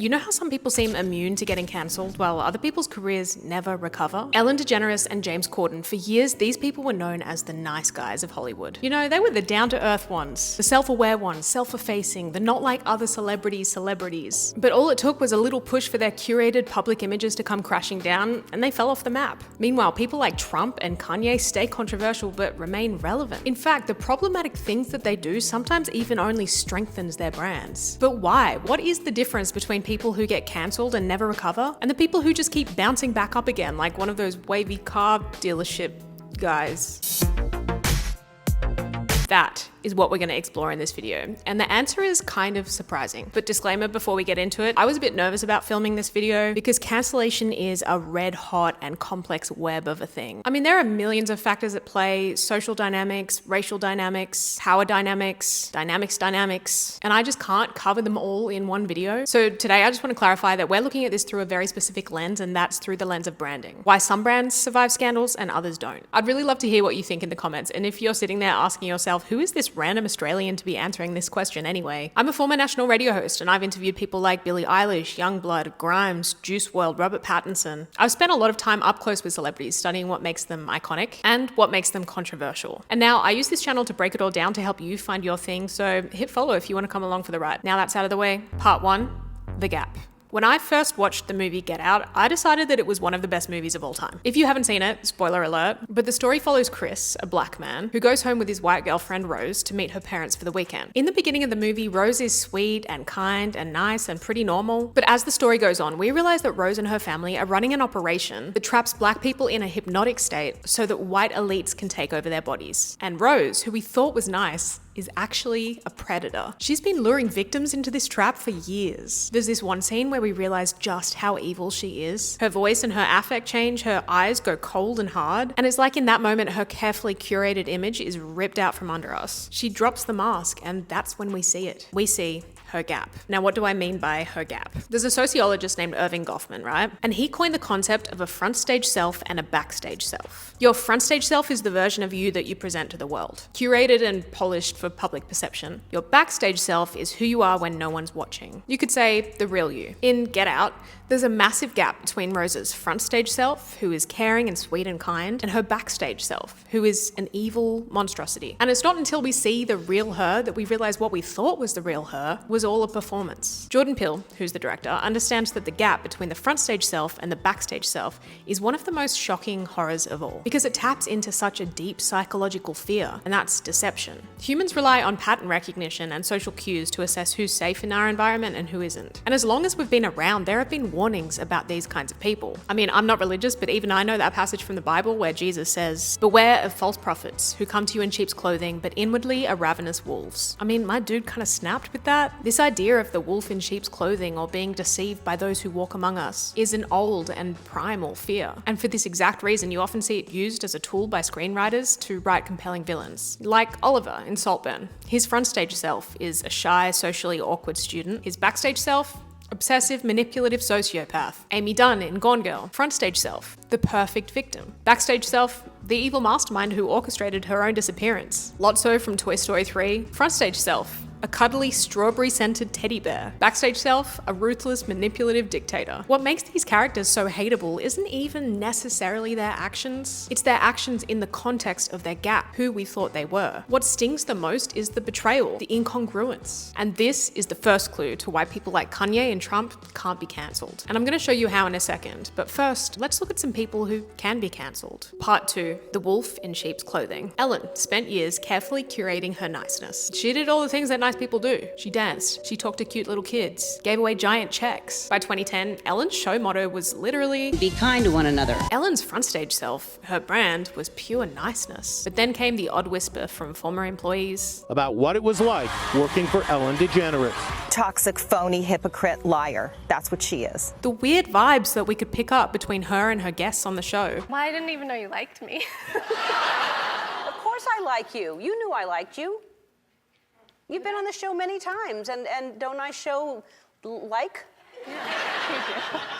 You know how some people seem immune to getting cancelled while other people's careers never recover? Ellen DeGeneres and James Corden, for years, these people were known as the nice guys of Hollywood. You know, they were the down-to-earth ones, the self-aware ones, self-effacing, the not like other celebrities. But all it took was a little push for their curated public images to come crashing down, and they fell off the map. Meanwhile, people like Trump and Kanye stay controversial but remain relevant. In fact, the problematic things that they do sometimes even only strengthens their brands. But why? What is the difference between people who get cancelled and never recover, and the people who just keep bouncing back up again like one of those wavy car dealership guys? That is what we're going to explore in this video. And the answer is kind of surprising. But disclaimer before we get into it, I was a bit nervous about filming this video because cancellation is a red hot and complex web of a thing. I mean, there are millions of factors at play: social dynamics, racial dynamics, power dynamics, and I just can't cover them all in one video. So today I just want to clarify that we're looking at this through a very specific lens, and that's through the lens of branding. Why some brands survive scandals and others don't. I'd really love to hear what you think in the comments. And if you're sitting there asking yourself, who is this random Australian to be answering this question anyway? I'm a former national radio host, and I've interviewed people like Billie Eilish, Youngblood, Grimes, Juice WRLD, Robert Pattinson. I've spent a lot of time up close with celebrities, studying what makes them iconic and what makes them controversial. And now I use this channel to break it all down to help you find your thing, so hit follow if you want to come along for the ride. Now that's out of the way, part one, the gap. When I first watched the movie Get Out, I decided that it was one of the best movies of all time. If you haven't seen it, spoiler alert, but the story follows Chris, a black man, who goes home with his white girlfriend Rose to meet her parents for the weekend. In the beginning of the movie, Rose is sweet and kind and nice and pretty normal, but as the story goes on, we realize that Rose and her family are running an operation that traps black people in a hypnotic state so that white elites can take over their bodies. And Rose, who we thought was nice, is actually a predator. She's been luring victims into this trap for years. There's this one scene where we realize just how evil she is. Her voice and her affect change, her eyes go cold and hard, and it's like in that moment her carefully curated image is ripped out from under us. She drops the mask, and that's when we see it. We see her gap. Now, what do I mean by her gap? There's a sociologist named Irving Goffman, right? And he coined the concept of a front stage self and a backstage self. Your front stage self is the version of you that you present to the world, curated and polished for public perception. Your backstage self is who you are when no one's watching. You could say the real you. In Get Out, there's a massive gap between Rose's front stage self, who is caring and sweet and kind, and her backstage self, who is an evil monstrosity. And it's not until we see the real her that we realize what we thought was the real her was all a performance. Jordan Peele, who's the director, understands that the gap between the front stage self and the backstage self is one of the most shocking horrors of all, because it taps into such a deep psychological fear, and that's deception. Humans rely on pattern recognition and social cues to assess who's safe in our environment and who isn't. And as long as we've been around, there have been warnings about these kinds of people. I mean, I'm not religious, but even I know that passage from the Bible where Jesus says, "Beware of false prophets who come to you in sheep's clothing, but inwardly are ravenous wolves." I mean, my dude kind of snapped with that. This idea of the wolf in sheep's clothing or being deceived by those who walk among us is an old and primal fear. And for this exact reason, you often see it used as a tool by screenwriters to write compelling villains. Like Oliver in Saltburn. His front stage self is a shy, socially awkward student. His backstage self, obsessive, manipulative sociopath. Amy Dunn in Gone Girl. Front stage self, the perfect victim. Backstage self, the evil mastermind who orchestrated her own disappearance. Lotso from Toy Story 3. Front stage self, a cuddly, strawberry-scented teddy bear. Backstage self, a ruthless, manipulative dictator. What makes these characters so hateable isn't even necessarily their actions. It's their actions in the context of their gap, who we thought they were. What stings the most is the betrayal, the incongruence. And this is the first clue to why people like Kanye and Trump can't be cancelled. And I'm going to show you how in a second. But first, let's look at some people who can be cancelled. Part 2, the wolf in sheep's clothing. Ellen spent years carefully curating her niceness. She did all the things that nice people do. She danced, she talked to cute little kids, gave away giant checks. By 2010, Ellen's show motto was literally, "Be kind to one another." Ellen's front stage self, her brand, was pure niceness. But then came the odd whisper from former employees about what it was like working for Ellen DeGeneres. Toxic, phony, hypocrite, liar. That's what she is. The weird vibes that we could pick up between her and her guests on the show. Well, I didn't even know you liked me. Of course I like you. You knew I liked you. You've been on the show many times, and don't I show like? Yeah.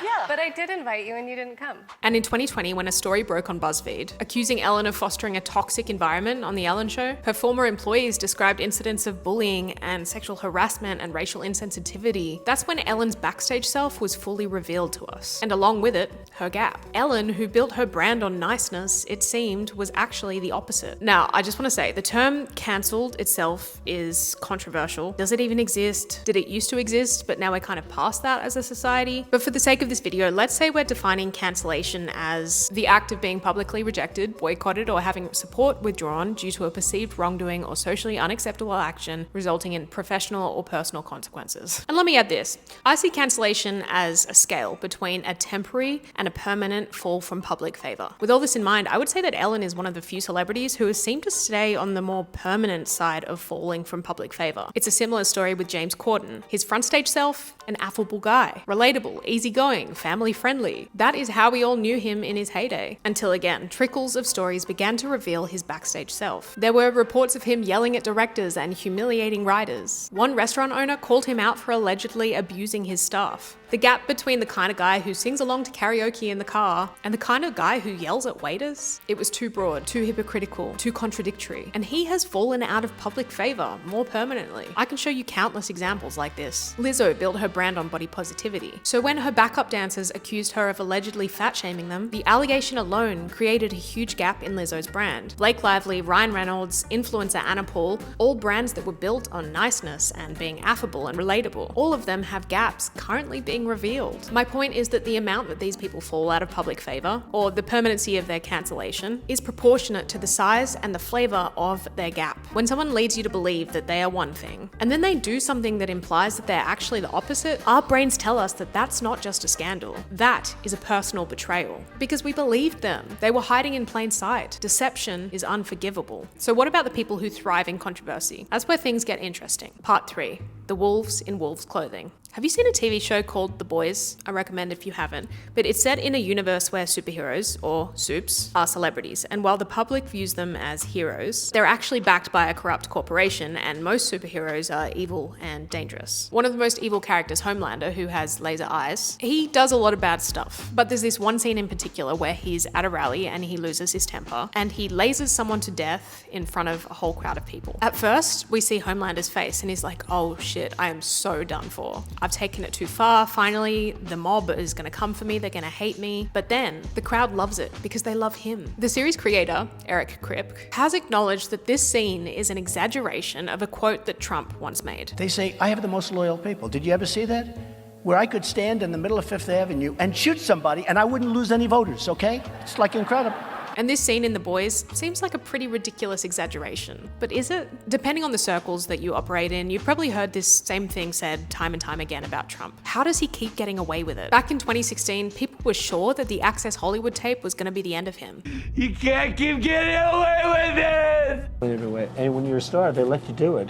Yeah. But I did invite you and you didn't come. And in 2020, when a story broke on BuzzFeed, accusing Ellen of fostering a toxic environment on The Ellen Show, her former employees described incidents of bullying and sexual harassment and racial insensitivity. That's when Ellen's backstage self was fully revealed to us. And along with it, her gap. Ellen, who built her brand on niceness, it seemed, was actually the opposite. Now, I just want to say, the term cancelled itself is controversial. Does it even exist? Did it used to exist, but now we're kind of past that as a society? But for the sake of this video, let's say we're defining cancellation as the act of being publicly rejected, boycotted, or having support withdrawn due to a perceived wrongdoing or socially unacceptable action resulting in professional or personal consequences. And let me add this. I see cancellation as a scale between a temporary and a permanent fall from public favor. With all this in mind, I would say that Ellen is one of the few celebrities who has seemed to stay on the more permanent side of falling from public favor. It's a similar story with James Corden. His front stage self, an affable guy, relatable, easygoing, family friendly. That is how we all knew him in his heyday. Until again, trickles of stories began to reveal his backstage self. There were reports of him yelling at directors and humiliating writers. One restaurant owner called him out for allegedly abusing his staff. The gap between the kind of guy who sings along to karaoke in the car and the kind of guy who yells at waiters, it was too broad, too hypocritical, too contradictory. And he has fallen out of public favor more permanently. I can show you countless examples like this. Lizzo built her brand on body positivity. So when her backup dancers accused her of allegedly fat shaming them, the allegation alone created a huge gap in Lizzo's brand. Blake Lively, Ryan Reynolds, influencer Anna Paul, all brands that were built on niceness and being affable and relatable. All of them have gaps currently being revealed. My point is that the amount that these people fall out of public favor, or the permanency of their cancellation, is proportionate to the size and the flavor of their gap. When someone leads you to believe that they are one thing, and then they do something that implies that they're actually the opposite, our brains tell us that that's not just a scandal. That is a personal betrayal. Because we believed them. They were hiding in plain sight. Deception is unforgivable. So what about the people who thrive in controversy? That's where things get interesting. Part 3. The wolves in wolves' clothing. Have you seen a TV show called The Boys? I recommend if you haven't. But it's set in a universe where superheroes, or supes, are celebrities. And while the public views them as heroes, they're actually backed by a corrupt corporation, and most superheroes are evil and dangerous. One of the most evil characters, Homelander, who has laser eyes, he does a lot of bad stuff. But there's this one scene in particular where he's at a rally and he loses his temper, and he lasers someone to death in front of a whole crowd of people. At first, we see Homelander's face and he's like, oh shit, I am so done for. I've taken it too far. Finally, the mob is gonna come for me. They're gonna hate me. But then the crowd loves it because they love him. The series creator, Eric Kripke, has acknowledged that this scene is an exaggeration of a quote that Trump once made. They say, I have the most loyal people. Did you ever see that? Where I could stand in the middle of Fifth Avenue and shoot somebody and I wouldn't lose any voters, okay? It's like incredible. And this scene in The Boys seems like a pretty ridiculous exaggeration. But is it? Depending on the circles that you operate in, you've probably heard this same thing said time and time again about Trump. How does he keep getting away with it? Back in 2016, people were sure that the Access Hollywood tape was going to be the end of him. You can't keep getting away with it! Anyway, and when you're a star, they let you do it.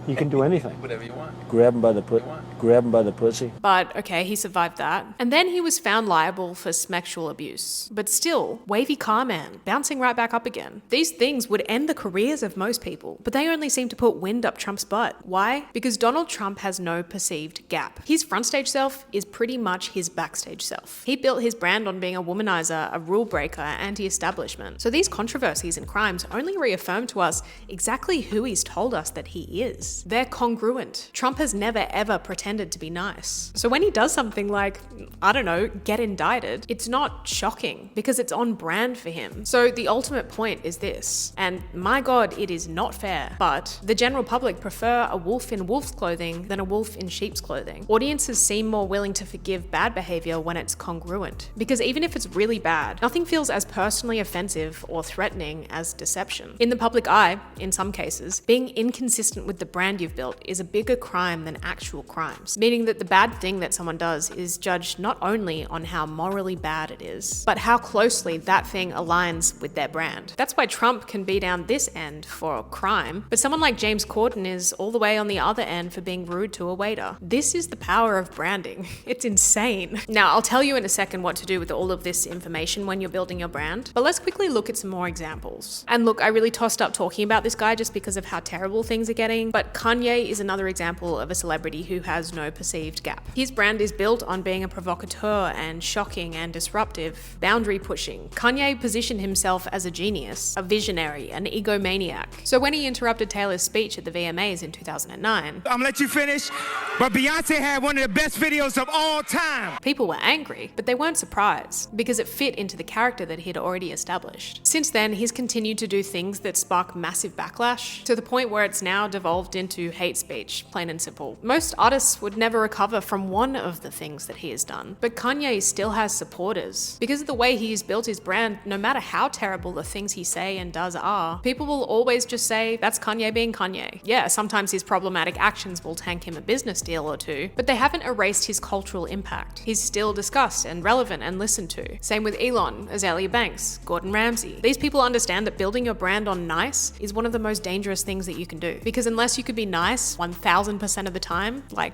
You can do anything. Whatever you want. Grab him by the pussy. But okay, he survived that. And then he was found liable for sexual abuse. But still, wavy car man, bouncing right back up again. These things would end the careers of most people, but they only seem to put wind up Trump's butt. Why? Because Donald Trump has no perceived gap. His frontstage self is pretty much his backstage self. He built his brand on being a womanizer, a rule breaker, anti-establishment. So these controversies and crimes only reaffirm to us exactly who he's told us that he is. They're congruent. Trump has never ever pretended to be nice. So when he does something like, I don't know, get indicted, it's not shocking because it's on brand for him. So the ultimate point is this, and my God, it is not fair, but the general public prefer a wolf in wolf's clothing than a wolf in sheep's clothing. Audiences seem more willing to forgive bad behavior when it's congruent, because even if it's really bad, nothing feels as personally offensive or threatening as deception. In the public eye, in some cases, being inconsistent with the brand you've built is a bigger crime than actual crimes, meaning that the bad thing that someone does is judged not only on how morally bad it is, but how closely that thing aligns with their brand. That's why Trump can be down this end for a crime, but someone like James Corden is all the way on the other end for being rude to a waiter. This is the power of branding. It's insane. Now, I'll tell you in a second what to do with all of this information when you're building your brand, but let's quickly look at some more examples. And look, I really tossed up talking about this guy just because of how terrible things are getting, but But Kanye is another example of a celebrity who has no perceived gap. His brand is built on being a provocateur and shocking and disruptive, boundary pushing. Kanye positioned himself as a genius, a visionary, an egomaniac. So when he interrupted Taylor's speech at the VMAs in 2009, I'm gonna let you finish, but Beyonce had one of the best videos of all time. people were angry, but they weren't surprised because it fit into the character that he'd already established. Since then, he's continued to do things that spark massive backlash to the point where it's now devolved into hate speech, plain and simple. Most artists would never recover from one of the things that he has done, but Kanye still has supporters. Because of the way he's built his brand, no matter how terrible the things he say and does are, people will always just say, that's Kanye being Kanye. Yeah, sometimes his problematic actions will tank him a business deal or two, but they haven't erased his cultural impact. He's still discussed and relevant and listened to. Same with Elon, Azealia Banks, Gordon Ramsay. These people understand that building your brand on nice is one of the most dangerous things that you can do. Because unless you could be nice 1000% of the time, like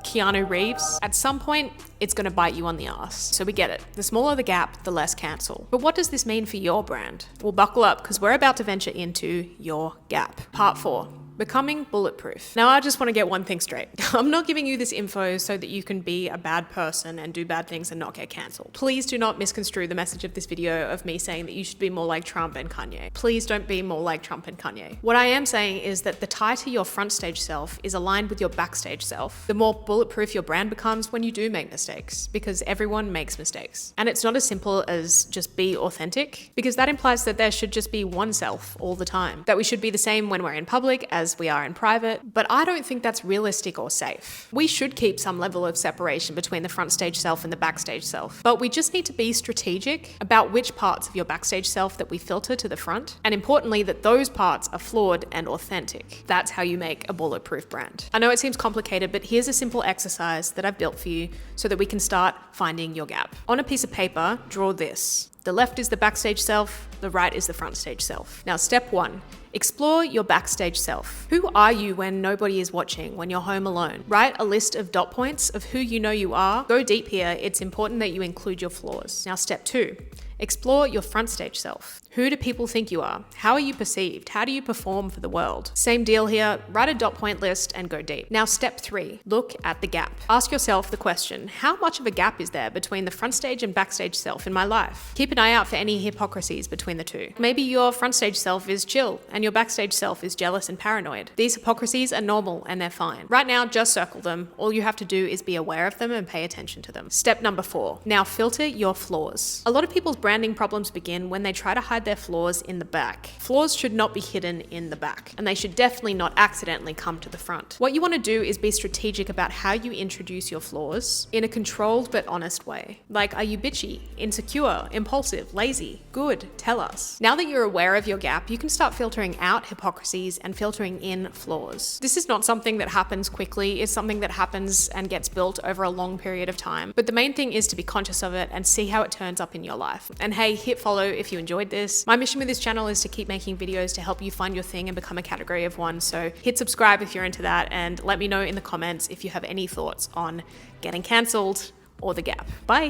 Keanu Reeves, at some point, it's gonna bite you on the ass. So we get it. The smaller the gap, the less cancel. But what does this mean for your brand? Well, buckle up, because we're about to venture into your gap. Part 4. Becoming bulletproof. Now, I just want to get one thing straight. I'm not giving you this info so that you can be a bad person and do bad things and not get cancelled. Please do not misconstrue the message of this video of me saying that you should be more like Trump and Kanye. Please don't be more like Trump and Kanye. What I am saying is that the tie to your front stage self is aligned with your backstage self. The more bulletproof your brand becomes when you do make mistakes, because everyone makes mistakes. And it's not as simple as just be authentic, because that implies that there should just be one self all the time. That we should be the same when we're in public as we are in private, but I don't think that's realistic or safe. We should keep some level of separation between the front stage self and the backstage self, but we just need to be strategic about which parts of your backstage self that we filter to the front, and importantly, that those parts are flawed and authentic. That's how you make a bulletproof brand. I know it seems complicated, but here's a simple exercise that I've built for you so that we can start finding your gap. On a piece of paper, draw this. The left is the backstage self, the right is the front stage self. Now, step 1. Explore your backstage self. Who are you when nobody is watching, when you're home alone? Write a list of dot points of who you know you are. Go deep here. It's important that you include your flaws. Now, step 2. Explore your front stage self. Who do people think you are? How are you perceived? How do you perform for the world? Same deal here. Write a dot point list and go deep. Now, step 3, look at the gap. Ask yourself the question, how much of a gap is there between the front stage and backstage self in my life? Keep an eye out for any hypocrisies between the two. Maybe your front stage self is chill and your backstage self is jealous and paranoid. These hypocrisies are normal and they're fine. Right now, just circle them. All you have to do is be aware of them and pay attention to them. Step number 4, now filter your flaws. A lot of people's branding problems begin when they try to hide their flaws in the back. Flaws should not be hidden in the back, and they should definitely not accidentally come to the front. What you want to do is be strategic about how you introduce your flaws in a controlled but honest way. Like, are you bitchy, insecure, impulsive, lazy? Good, tell us. Now that you're aware of your gap, you can start filtering out hypocrisies and filtering in flaws. This is not something that happens quickly, it's something that happens and gets built over a long period of time. But the main thing is to be conscious of it and see how it turns up in your life. And hey, hit follow if you enjoyed this. My mission with this channel is to keep making videos to help you find your thing and become a category of one. So hit subscribe if you're into that, and let me know in the comments if you have any thoughts on getting cancelled or the gap. Bye.